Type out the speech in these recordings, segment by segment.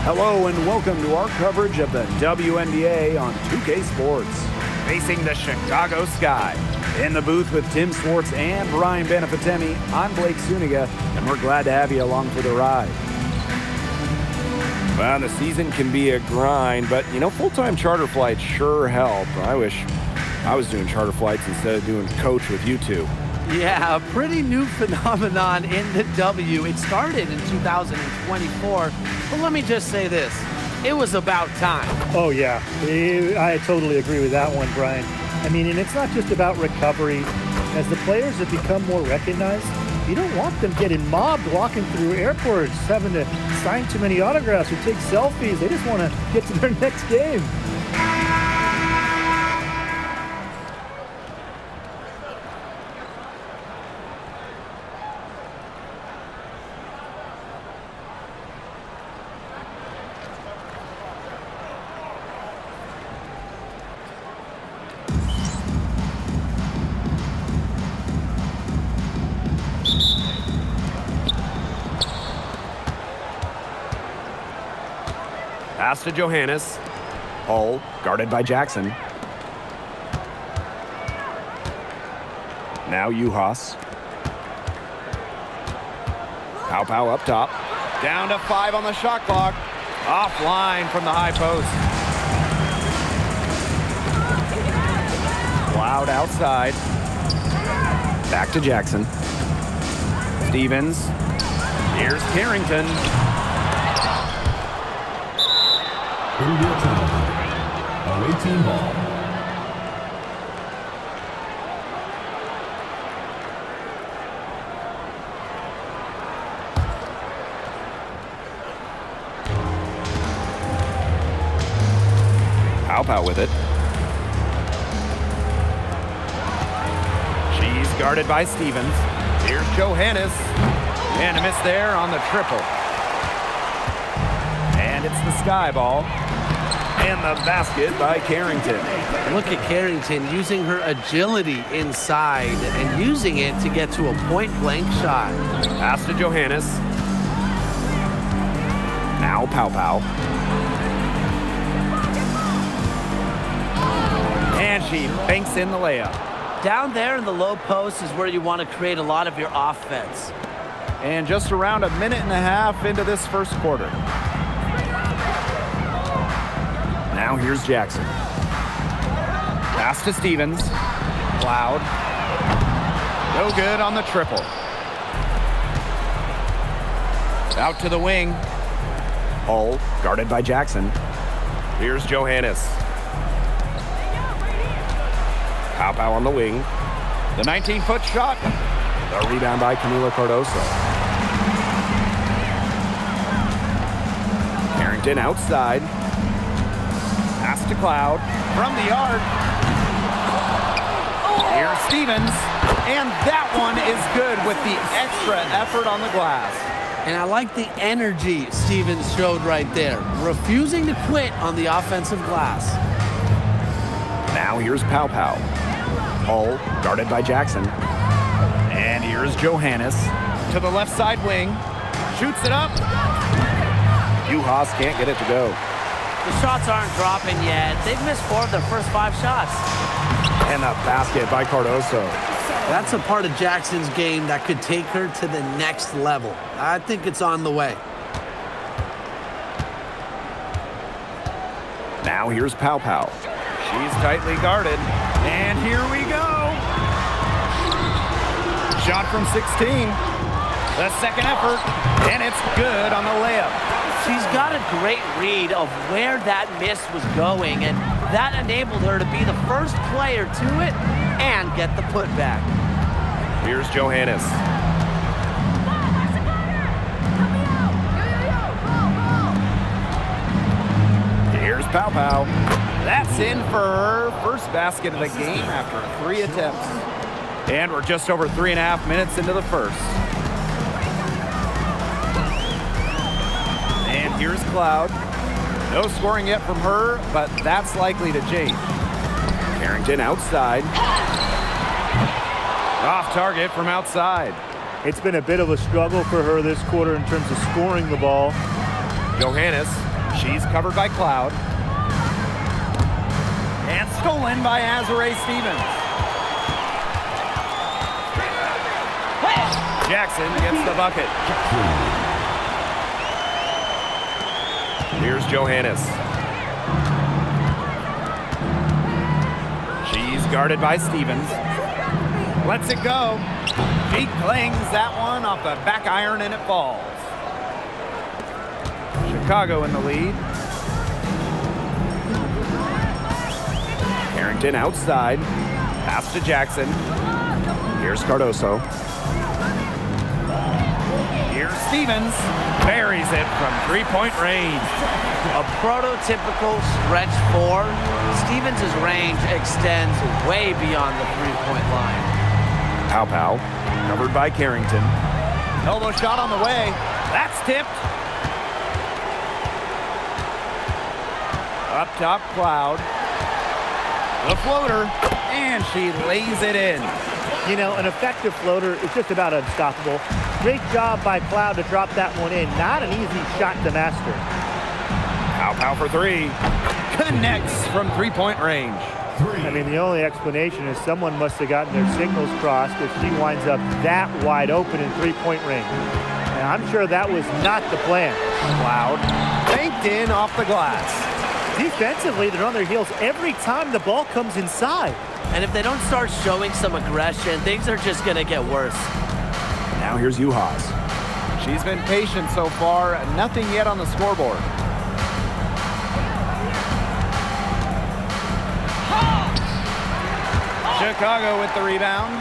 Hello and welcome to our coverage of the WNBA on 2K Sports. Facing the Chicago sky. In the booth with Tim Swartz and Brian Benefatemi, I'm Blake Suniga, and we're glad to have you along for the ride. Well, the season can be a grind, but, full-time charter flights sure help. I wish I was doing charter flights instead of doing coach with you two. Yeah, a pretty new phenomenon in the W. It started in 2024, but let me just say this. It was about time. Oh, yeah. I totally agree with that one, Brian. And it's not just about recovery. As the players have become more recognized, you don't want them getting mobbed walking through airports, having to sign too many autographs or take selfies. They just want to get to their next game. Pass to Johannes. Hull, guarded by Jackson. Now Juhas. Pow up top. Down to 5 on the shot clock. Offline from the high post. Cloud outside. Back to Jackson. Stevens. Here's Carrington. India timeout. Away team ball. Pow with it. She's guarded by Stevens. Here's Johannes. And a miss there on the triple. And it's the sky ball. And the basket by Carrington. Look at Carrington using her agility inside and using it to get to a point-blank shot. Pass to Johannes. Now Pow. And she banks in the layup. Down there in the low post is where you want to create a lot of your offense. And just around a minute and a half into this first quarter. Now here's Jackson. Pass to Stevens. Cloud. No good on the triple. Out to the wing. Hull, guarded by Jackson. Here's Johannes. Pow on the wing. The 19-foot shot. The rebound by Camila Cardoso. Carrington outside. Pass to Cloud. From the yard. Here's Stevens. And that one is good with the extra effort on the glass. And I like the energy Stevens showed right there. Refusing to quit on the offensive glass. Now here's Pow. Hull, guarded by Jackson. And here's Johannes to the left side wing. Shoots it up. Juhas can't get it to go. The shots aren't dropping yet. They've missed 4 of their first 5 shots. And a basket by Cardoso. That's a part of Jackson's game that could take her to the next level. I think it's on the way. Now here's Pow. She's tightly guarded. And here we go. Shot from 16. The second effort. And it's good on the layup. She's got a great read of where that miss was going, and that enabled her to be the first player to it and get the putback. Here's Johannes. Here's Pow. That's in for her first basket of the game after 3 attempts. And we're just over 3.5 minutes into the first. And here's Cloud. No scoring yet from her, but that's likely to change. Carrington outside. Off target from outside. It's been a bit of a struggle for her this quarter in terms of scoring the ball. Johannes She's covered by Cloud. And stolen by Azure Stevens. Jackson gets the bucket. Here's Johannes. She's guarded by Stevens. Lets it go. She clings that one off the back iron and it falls. Chicago in the lead. Carrington outside. Pass to Jackson. Here's Cardoso. Here's Stevens. Buries it from three-point range. A prototypical stretch four. Stevens' range extends way beyond the three-point line. Pow, covered by Carrington. Elbow shot on the way. That's tipped. Up top, Cloud. The floater, and she lays it in. You know, an effective floater is just about unstoppable. Great job by Cloud to drop that one in. Not an easy shot to master. Pow for three. Connects from three-point range. I mean, the only explanation is someone must have gotten their signals crossed if she winds up that wide open in three-point range. And I'm sure that was not the plan. Cloud banked in off the glass. Defensively, they're on their heels every time the ball comes inside. And if they don't start showing some aggression, things are just going to get worse. Now here's Juhas. She's been patient so far. Nothing yet on the scoreboard. Chicago with the rebound.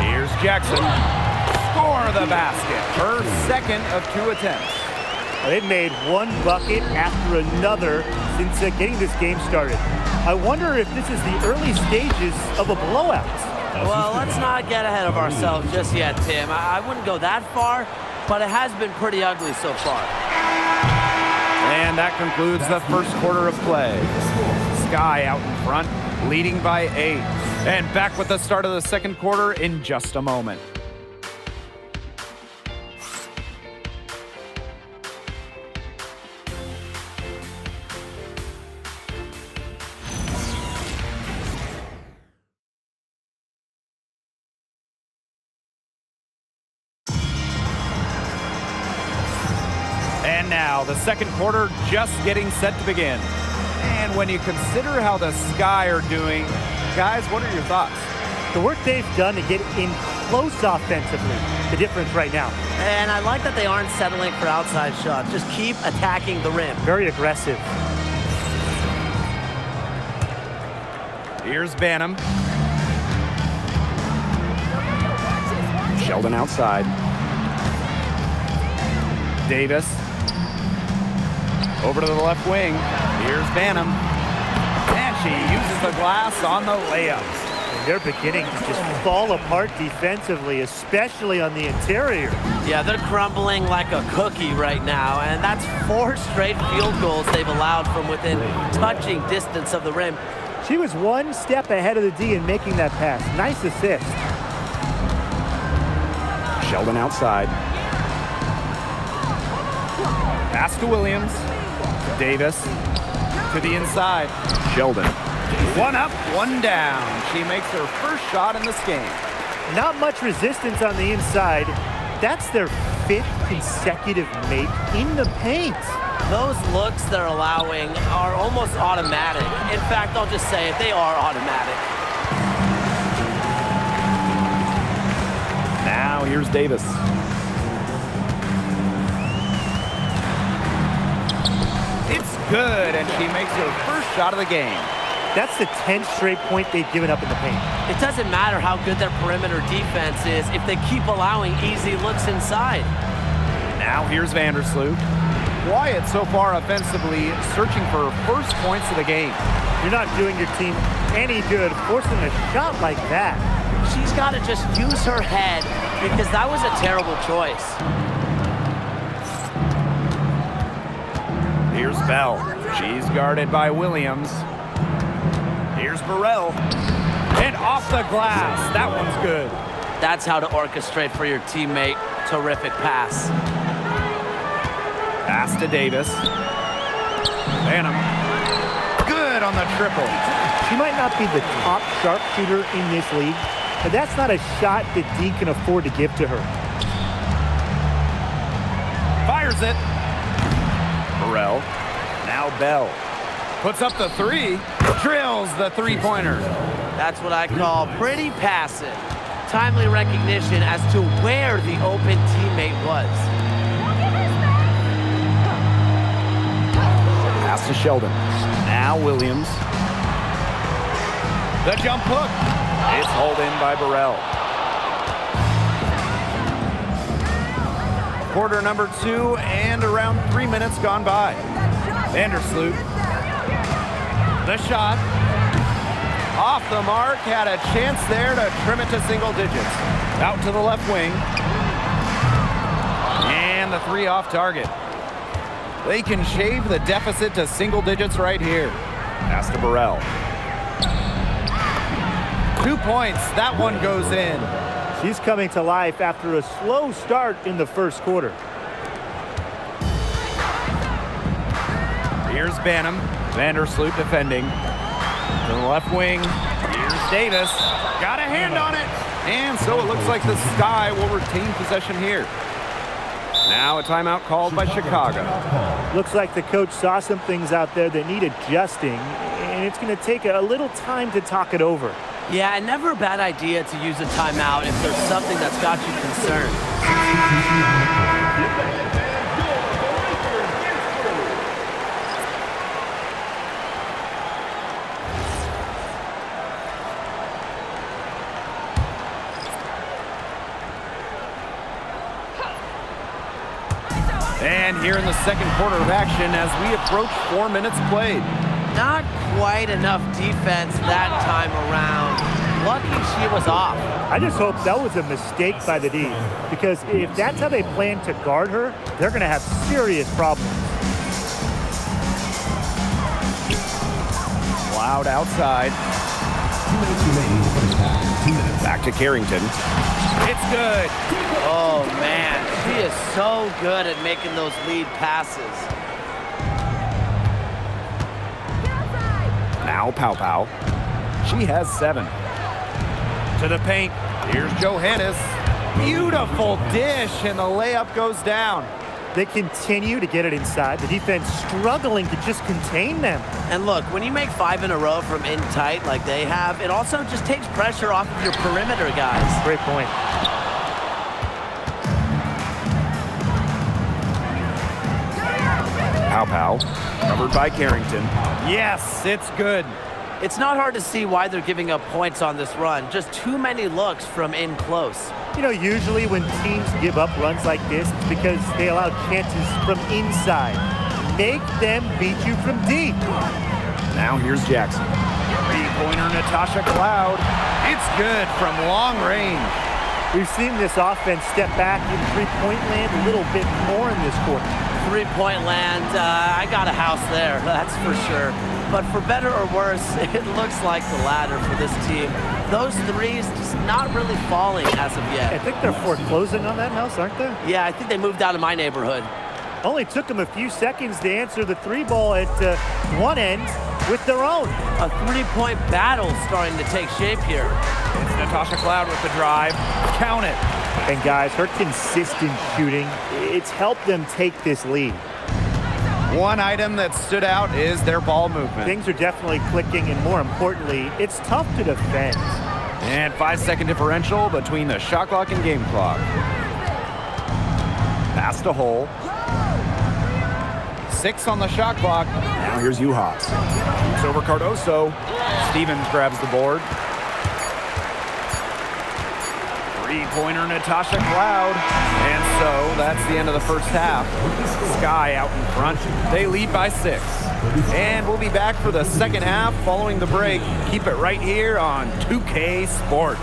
Here's Jackson. Score the basket. Her second of 2 attempts. They've made one bucket after another since getting this game started. I wonder if this is the early stages of a blowout. Well, let's not get ahead of ourselves just yet, Tim. I wouldn't go that far, but it has been pretty ugly so far. And that concludes the first quarter of play. Sky out in front, leading by 8. And back with the start of the second quarter in just a moment. And now, the second quarter just getting set to begin. And when you consider how the Sky are doing, guys, what are your thoughts? The work they've done to get in close offensively, the difference right now. And I like that they aren't settling for outside shots. Just keep attacking the rim. Very aggressive. Here's Banham. Sheldon outside. Davis. Over to the left wing. Here's Banham. And she uses the glass on the layups. And they're beginning to just fall apart defensively, especially on the interior. Yeah, they're crumbling like a cookie right now, and that's 4 straight field goals they've allowed from within touching distance of the rim. She was one step ahead of the D in making that pass. Nice assist. Sheldon outside. Pass to Williams. Davis to the inside. Sheldon. One up, one down. She makes her first shot in this game. Not much resistance on the inside. That's their 5th consecutive make in the paint. Those looks they're allowing are almost automatic. In fact, I'll just say it, they are automatic. Now here's Davis. It's good, and she makes her first shot of the game. That's the 10th straight point they've given up in the paint. It doesn't matter how good their perimeter defense is if they keep allowing easy looks inside. Now here's Vandersloot. Quiet so far offensively, searching for first points of the game. You're not doing your team any good forcing a shot like that. She's got to just use her head because that was a terrible choice. Here's Bell. She's guarded by Williams. Here's Burrell. And off the glass. That one's good. That's how to orchestrate for your teammate. Terrific pass. Pass to Davis. Banham. Good on the triple. She might not be the top sharpshooter in this league, but that's not a shot that D can afford to give to her. Fires it. Burrell. Now Bell. Puts up the three. Drills the three-pointer. That's what I call pretty passive. Timely recognition as to where the open teammate was. Pass to Sheldon. Now Williams. The jump hook. It's hauled in by Burrell. Quarter number 2 and around 3 minutes gone by. Vandersloot. The shot. Off the mark. Had a chance there to trim it to single digits. Out to the left wing. And the three off target. They can shave the deficit to single digits right here. Pass to Burrell. 2 points. That one goes in. She's coming to life after a slow start in the first quarter. Here's Banham. Vandersloot defending. To the left wing. Here's Davis. Got a hand on it. And so it looks like the Sky will retain possession here. Now a timeout called by Chicago. Looks like the coach saw some things out there that need adjusting, and it's going to take a little time to talk it over. Yeah, and never a bad idea to use a timeout if there's something that's got you concerned. And here in the second quarter of action as we approach 4 minutes played. Not quite enough defense that time around. Lucky she was off. I just hope that was a mistake by the D, because if that's how they plan to guard her, they're going to have serious problems. Loud outside. 2 minutes remaining in the first half. 2 minutes. Back to Carrington. It's good. Oh, man. She is so good at making those lead passes. Now Pow Pow. She has 7. To the paint. Here's Johannes. Beautiful dish, and the layup goes down. They continue to get it inside. The defense struggling to just contain them. And look, when you make 5 in a row from in tight like they have, it also just takes pressure off of your perimeter guys. Great point. Pow Pow. Covered by Carrington. Yes, it's good. It's not hard to see why they're giving up points on this run. Just too many looks from in close. You know, usually when teams give up runs like this, it's because they allow chances from inside. Make them beat you from deep. Now here's Jackson. Three-pointer Natasha Cloud. It's good from long range. We've seen this offense step back in three-point land a little bit more in this quarter. Three-point land, I got a house there, that's for sure. But for better or worse, it looks like the latter for this team. Those threes just not really falling as of I yet. think they're foreclosing on that house, aren't they? Yeah, I think they moved out of my neighborhood. Only took them a few seconds to answer the three ball at one end with their own. A three-point battle starting to take shape here. It's Natasha Cloud with the drive. Count it. And guys, her consistent shooting, it's helped them take this lead. One item that stood out is their ball movement. Things are definitely clicking, and more importantly, it's tough to defend. And 5-second differential between the shot clock and game clock. Pass to Hole. 6 on the shot clock. Now here's Uhas. Shoots over Cardoso. Stevens grabs the board. Three-pointer Natasha Cloud. And so that's the end of the first half. Sky out in front. They lead by 6. And we'll be back for the second half following the break. Keep it right here on 2K Sports.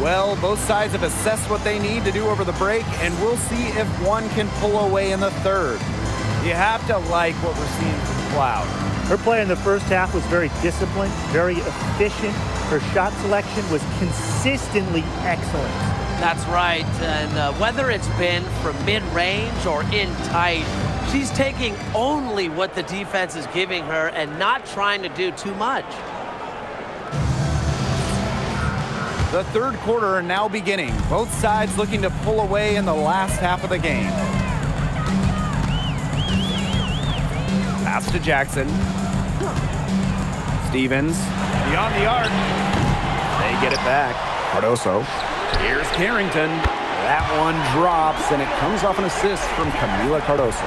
Well, both sides have assessed what they need to do over the break, and we'll see if one can pull away in the third. You have to like what we're seeing from Cloud. Her play in the first half was very disciplined, very efficient. Her shot selection was consistently excellent. That's right, and whether it's been from mid-range or in tight, she's taking only what the defense is giving her and not trying to do too much. The third quarter now beginning. Both sides looking to pull away in the last half of the game. Pass to Jackson. Stevens beyond the arc. They get it back. Cardoso. Here's Carrington. That one drops, and it comes off an assist from Camila Cardoso.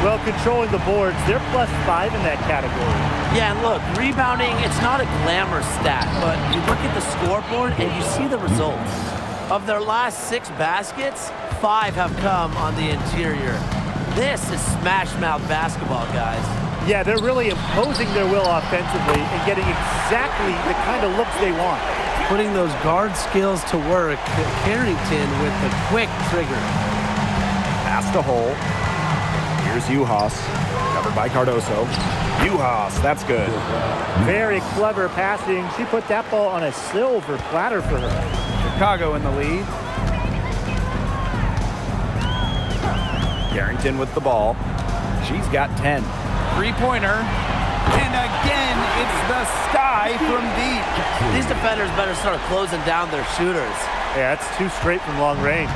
Well, controlling the boards, they're +5 in that category. Yeah, and look, rebounding, it's not a glamour stat, but you look at the scoreboard and you see the results. Of their last 6 baskets, 5 have come on the interior. This is smash-mouth basketball, guys. Yeah, they're really imposing their will offensively and getting exactly the kind of looks they want. Putting those guard skills to work, Carrington with the quick trigger. Pass to Hull. Here's Uhas, covered by Cardoso. Uhas, that's good. Very clever passing. She put that ball on a silver platter for her. Chicago in the lead. Carrington with the ball. She's got 10. Three-pointer. And again, it's the sky from deep. These defenders better start closing down their shooters. Yeah, that's 2 straight from long range.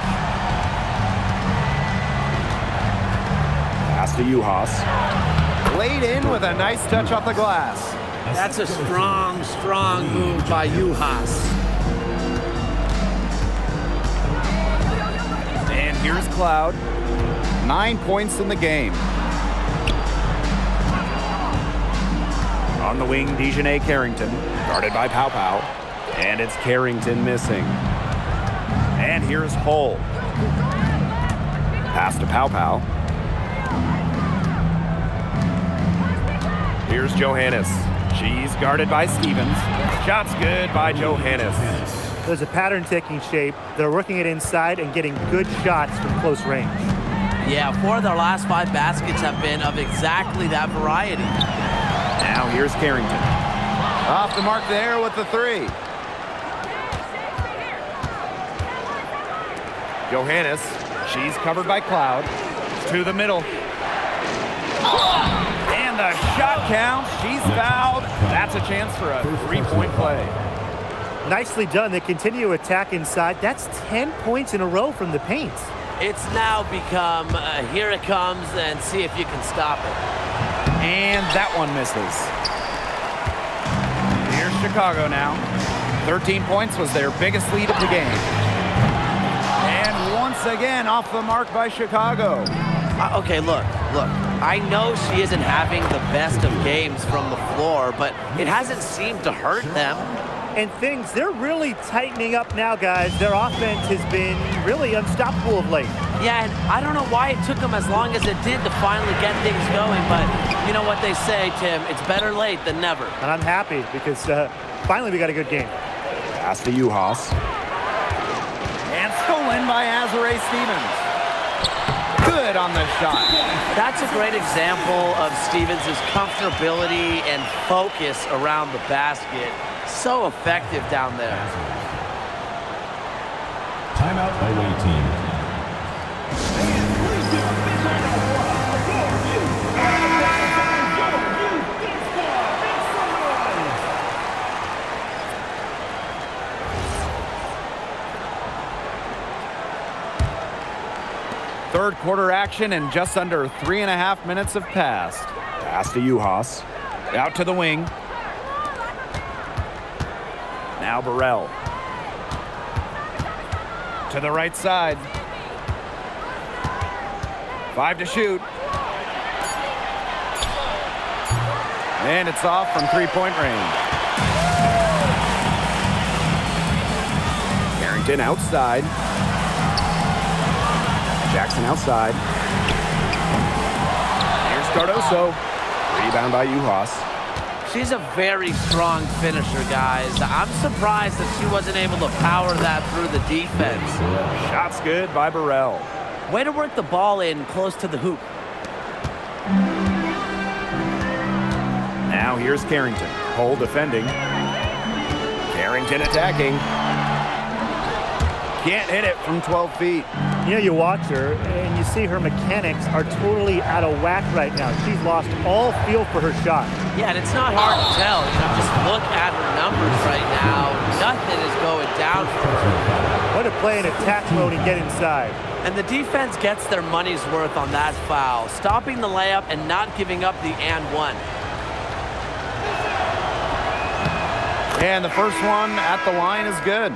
Pass to Uhas. Laid in with a nice touch off the glass. That's a strong, strong move by Uhas. And here's Cloud. 9 points in the game. On the wing, Dejanay Carrington, guarded by Pau Pau. And it's Carrington missing. And here's Hull. Pass to Pau Pau. Here's Johannes. She's guarded by Stevens. Shot's good by Johannes. There's a pattern taking shape. They're working it inside and getting good shots from close range. Yeah, 4 of their last 5 baskets have been of exactly that variety. Now here's Carrington. Off the mark there with the 3. Johannes, she's covered by Cloud. To the middle. And the shot counts. She's fouled. That's a chance for a 3-point play. Nicely done. They continue to attack inside. That's 10 points in a row from the paint. It's now become, here it comes, and see if you can stop it. And that one misses. Here's Chicago now. 13 points was their biggest lead of the game. And once again, off the mark by Chicago. Okay, look. I know she isn't having the best of games from the floor, but it hasn't seemed to hurt them. And they're really tightening up now, guys. Their offense has been really unstoppable of late. Yeah, and I don't know why it took them as long as it did to finally get things going, but you know what they say, Tim, it's better late than never. And I'm happy because finally we got a good game. Pass to Uhas. And stolen by Azare Stevens. Good on the shot. That's a great example of Stevens' comfortability and focus around the basket. So effective down there. Timeout away team. Third quarter action and just under 3.5 minutes have passed. Pass to Uhas. Out to the wing. Now Burrell. To the right side. 5 to shoot. And it's off from 3-point range. Carrington outside. Jackson outside. Here's Cardoso. Rebound by Uhas. She's a very strong finisher, guys. I'm surprised that she wasn't able to power that through the defense. Shot's good by Burrell. Way to work the ball in close to the hoop. Now here's Carrington. Hole defending. Carrington attacking. Can't hit it from 12 feet. You know, you watch her and you see her mechanics are totally out of whack right now. She's lost all feel for her shot. Yeah, and it's not hard to tell. You know, just look at her numbers right now. Nothing is going down for her. Way to play in attack mode and get inside. And the defense gets their money's worth on that foul, stopping the layup and not giving up the and one. And the first one at the line is good.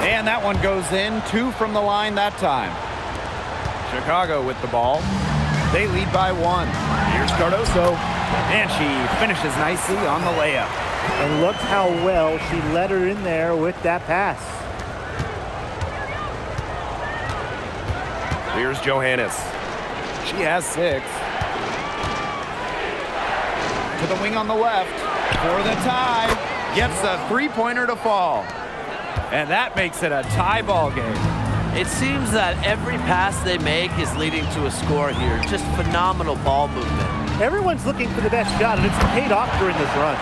And that one goes in. 2 from the line that time. Chicago with the ball. They lead by 1. Here's Cardoso. And she finishes nicely on the layup. And look how well she let her in there with that pass. Here's Johannes. She has 6. To the wing on the left for the tie. Gets a 3-pointer to fall. And that makes it a tie ball game. It seems that every pass they make is leading to a score here. Just phenomenal ball movement. Everyone's looking for the best shot, and it's paid off during this run.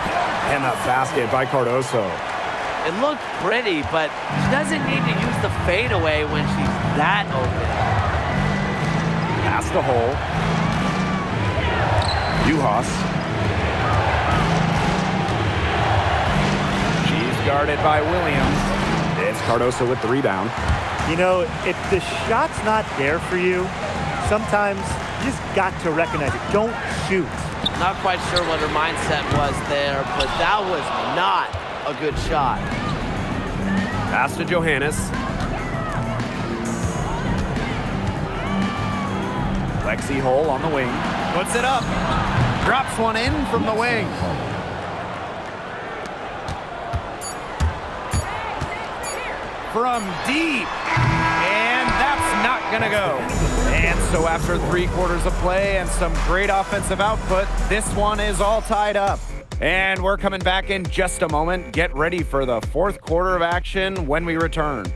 And the basket by Cardoso. It looked pretty, but she doesn't need to use the fadeaway when she's that open. Past the hole. Juhas. She's guarded by Williams. It's Cardoso with the rebound. You know, if the shot's not there for you, sometimes you just got to recognize it. Don't shoot. Not quite sure what her mindset was there, but that was not a good shot. Pass to Johannes. Lexi Hole on the wing. Puts it up. Drops one in from the wing. From deep. And that's not going to go. And so after 3 quarters of play and some great offensive output, this one is all tied up. And we're coming back in just a moment. Get ready for the 4th quarter of action when we return.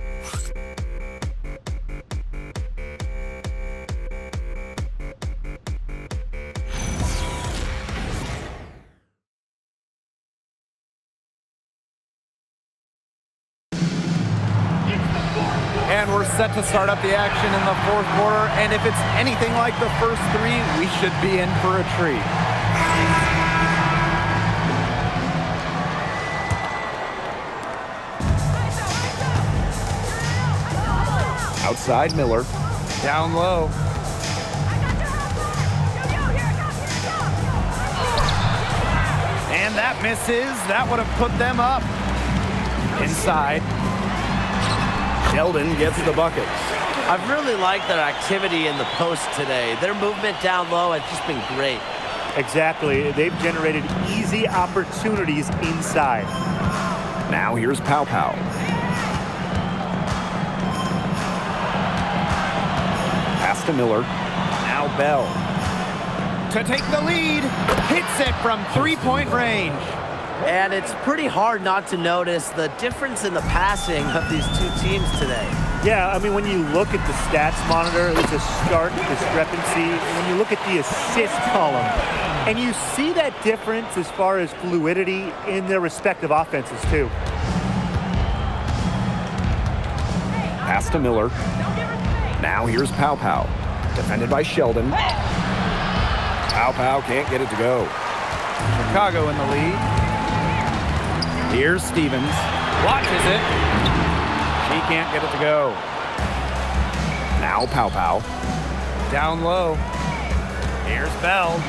And we're set to start up the action in the 4th quarter. And if it's anything like the first 3, we should be in for a treat. Outside Miller. Down low. And that misses. That would have put them up. Inside. Sheldon gets the bucket. I've really liked their activity in the post today. Their movement down low has just been great. Exactly. They've generated easy opportunities inside. Now here's Pow Pow. Pass to Miller. Now Bell. To take the lead. Hits it from 3-point range. And it's pretty hard not to notice the difference in the passing of these 2 teams today. Yeah, I mean, when you look at the stats monitor, there's a stark discrepancy. When you look at the assist column, and you see that difference as far as fluidity in their respective offenses, too. Pass to Miller. Now here's Pow Pow. Defended by Sheldon. Pow Pow can't get it to go. Chicago in the lead. Here's Stevens. Watches it. She can't get it to go. Now Pow Pow. Down low. Here's Bell.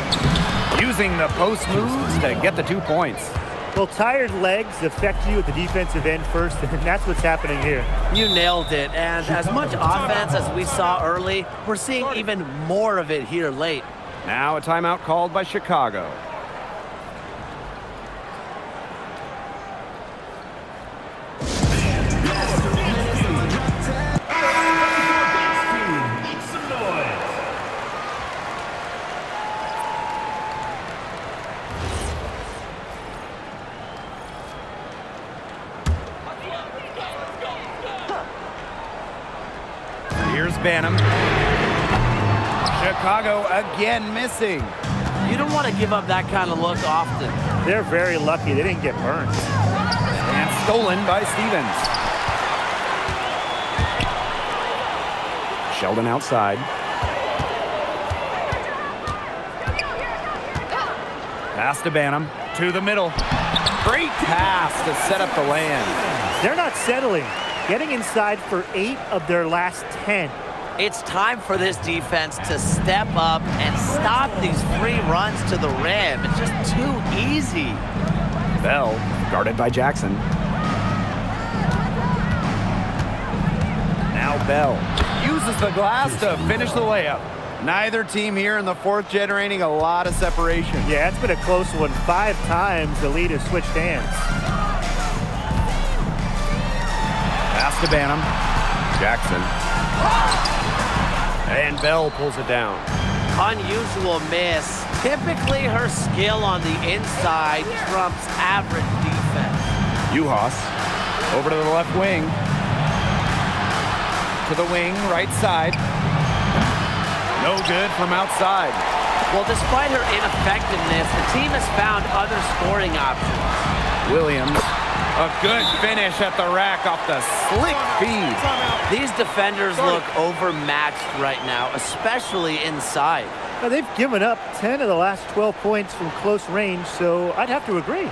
Using the post moves to get the 2 points. Well, tired legs affect you at the defensive end first, and that's what's happening here. You nailed it. And as much offense as we saw early, we're seeing even more of it here late. Now a timeout called by Chicago. Here's Banham. Chicago again missing. You don't want to give up that kind of look often. They're very lucky they didn't get burned. And stolen by Stevens. Sheldon outside. Pass to Banham. To the middle. Great pass to set up the land. They're not settling. Getting inside for 8 of their last 10. It's time for this defense to step up and stop these free runs to the rim. It's just too easy. Bell, guarded by Jackson. Now Bell uses the glass to finish the layup. Neither team here in the fourth generating a lot of separation. Yeah, it's been a close one. 5 times the lead has switched hands. Pass to Banham. Jackson. And Bell pulls it down. Unusual miss. Typically, her skill on the inside trumps average defense. Uhas over to the left wing. To the wing, right side. No good from outside. Well, despite her ineffectiveness, the team has found other scoring options. Williams, a good finish at the rack off the slick feed. These defenders look overmatched right now, especially inside. Now, they've given up 10 of the last 12 points from close range, so I'd have to agree.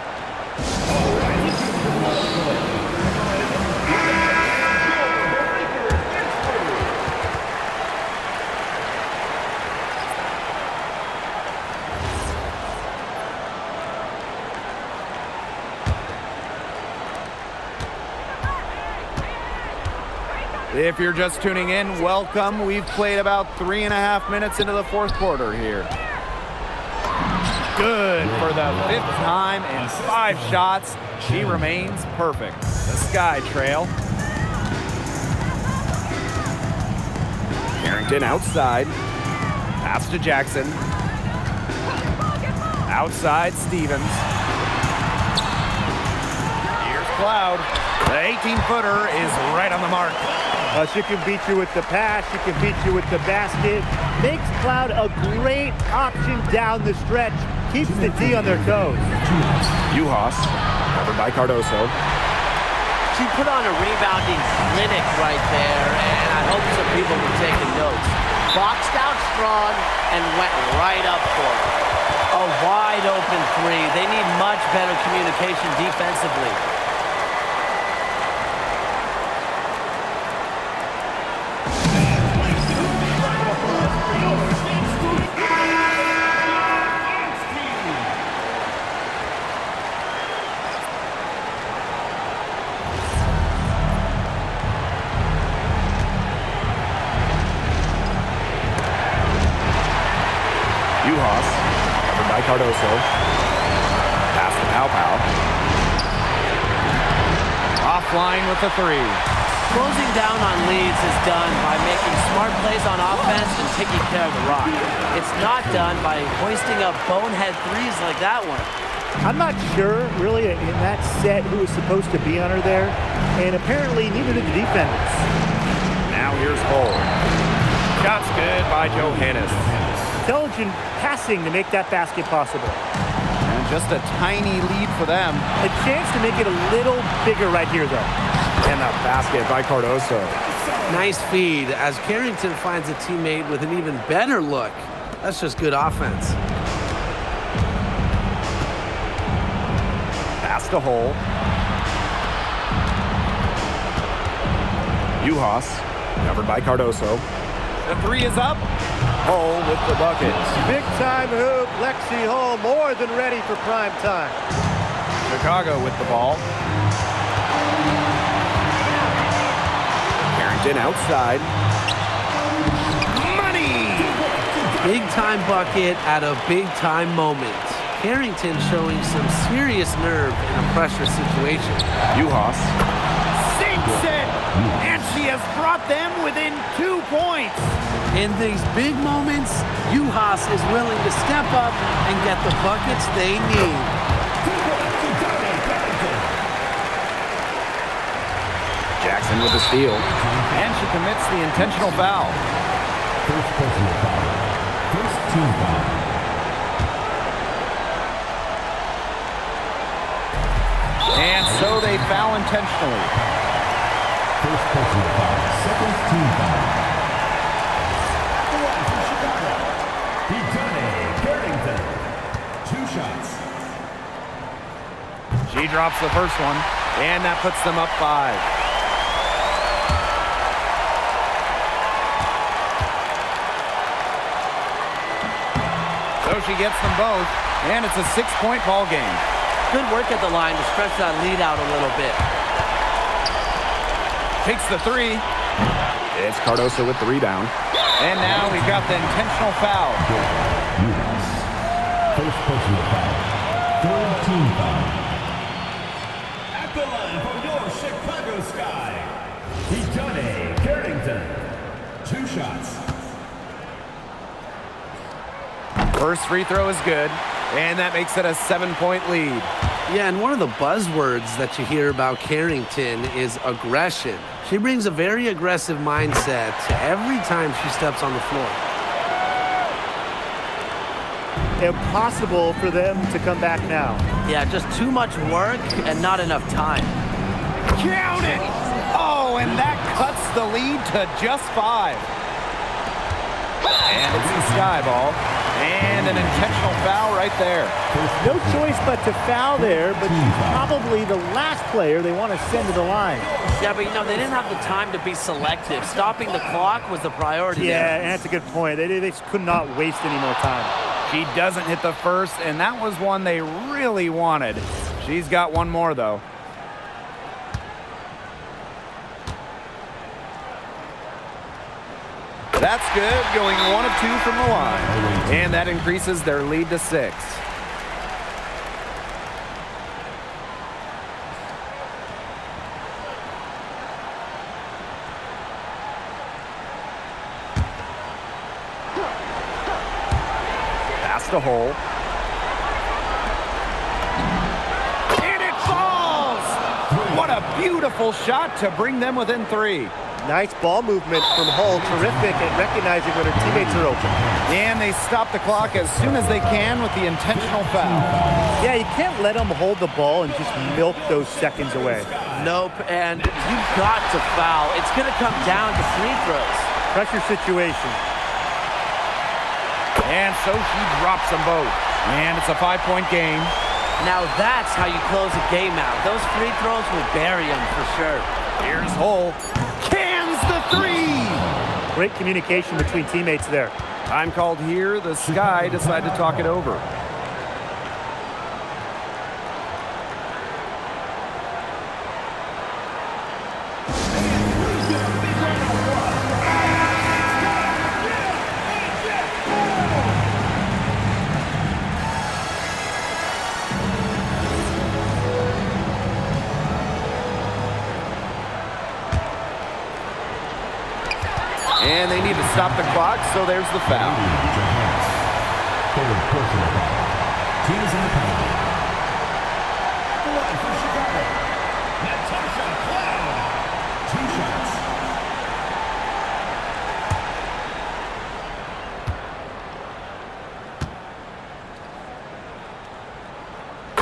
If you're just tuning in, welcome. We've played about 3.5 minutes into the fourth quarter here. Good for the 5th time and 5 shots. She remains perfect. The Sky Trail. Carrington outside. Pass to Jackson. Outside Stevens. Here's Cloud. The 18-footer is right on the mark. She can beat you with the pass. She can beat you with the basket. Makes Cloud a great option down the stretch. Keeps the D on their toes. Uhas, covered by Cardoso. She put on a rebounding clinic right there, and I hope some people were taking notes. Boxed out strong and went right up for it. A wide open 3. They need much better communication defensively. Uhas, covered by Cardoso. Pass to Pau. Offline with the 3. Closing down on leads is done by making smart plays on offense and taking care of the rock. It's not done by hoisting up bonehead 3s like that one. I'm not sure, really, in that set who was supposed to be on her there, and apparently neither did the defenders. Now here's Hull. Shot's good by Johannes. Intelligent passing to make that basket possible. And just a tiny lead for them. A chance to make it a little bigger right here, though. And a basket by Cardoso. Nice feed as Carrington finds a teammate with an even better look. That's just good offense. Pass to Hull. Uhas, covered by Cardoso. The 3 is up. Hull with the bucket. Big time hoop. Lexi Hull more than ready for prime time. Chicago with the ball. Carrington outside. Money! Big time bucket at a big time moment. Carrington showing some serious nerve in a pressure situation. Uhas sinks it, and she has brought them within 2 points. In these big moments, Uhas is willing to step up and get the buckets they need. Jackson with the steal. And she commits the intentional foul. First personal foul. First team foul. And so they foul intentionally. First personal foul. Second team foul. The one from Chicago. Dejounte Carrington. 2 shots. She drops the first one, and that puts them up 5. So she gets them both, and it's a 6-point ball game. Good work at the line to stretch that lead out a little bit. Takes the 3. It's Cardoso with the rebound. And now we've got the intentional foul. U.S. First personal foul. Third team foul. At the line from your Chicago Sky, Dejounte Carrington. 2 shots. First free throw is good, and that makes it a 7-point lead. Yeah, and one of the buzzwords that you hear about Carrington is aggression. She brings a very aggressive mindset every time she steps on the floor. Impossible for them to come back now. Yeah, just too much work and not enough time. Count it! Oh, and that cuts the lead to just 5. And it's the Sky ball. And an intentional foul right there. No choice but to foul there, but she's probably the last player they want to send to the line. Yeah, but they didn't have the time to be selective. Stopping the clock was the priority Yeah, there. and that's a good point. They just could not waste any more time. She doesn't hit the first, and that was one they really wanted. She's got one more, though. That's good, going 1 of 2 from the line. And that increases their lead to 6. Pass to Hole. And it falls! What a beautiful shot to bring them within 3. Nice ball movement from Hull. Terrific at recognizing when her teammates are open. And they stop the clock as soon as they can with the intentional foul. Yeah, you can't let them hold the ball and just milk those seconds away. Nope, and you've got to foul. It's going to come down to free throws. Pressure situation. And so she drops them both. And it's a 5-point game. Now that's how you close a game out. Those free throws will bury them for sure. Here's Hull. Cans the 3! Great communication between teammates there. Time called here. The Sky decide to talk it over. And they need to stop the clock, so there's the foul. Third personal foul. Team is in the penalty. The one for Chicago. Natasha Cloud. 2 shots.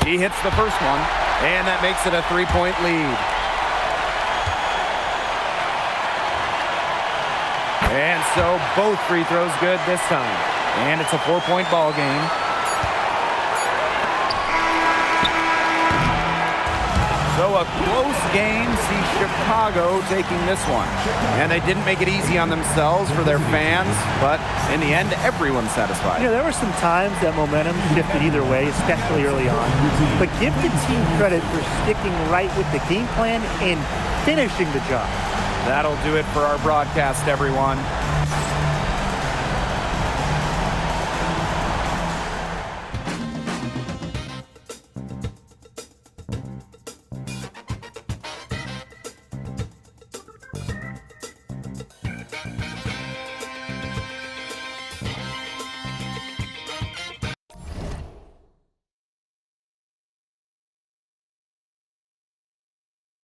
He hits the first one, and that makes it a 3-point lead. And so both free throws good this time. And it's a 4-point ball game. So a close game sees Chicago taking this one. And they didn't make it easy on themselves for their fans, but in the end, everyone's satisfied. There were some times that momentum shifted either way, especially early on. But give the team credit for sticking right with the game plan and finishing the job. That'll do it for our broadcast, everyone.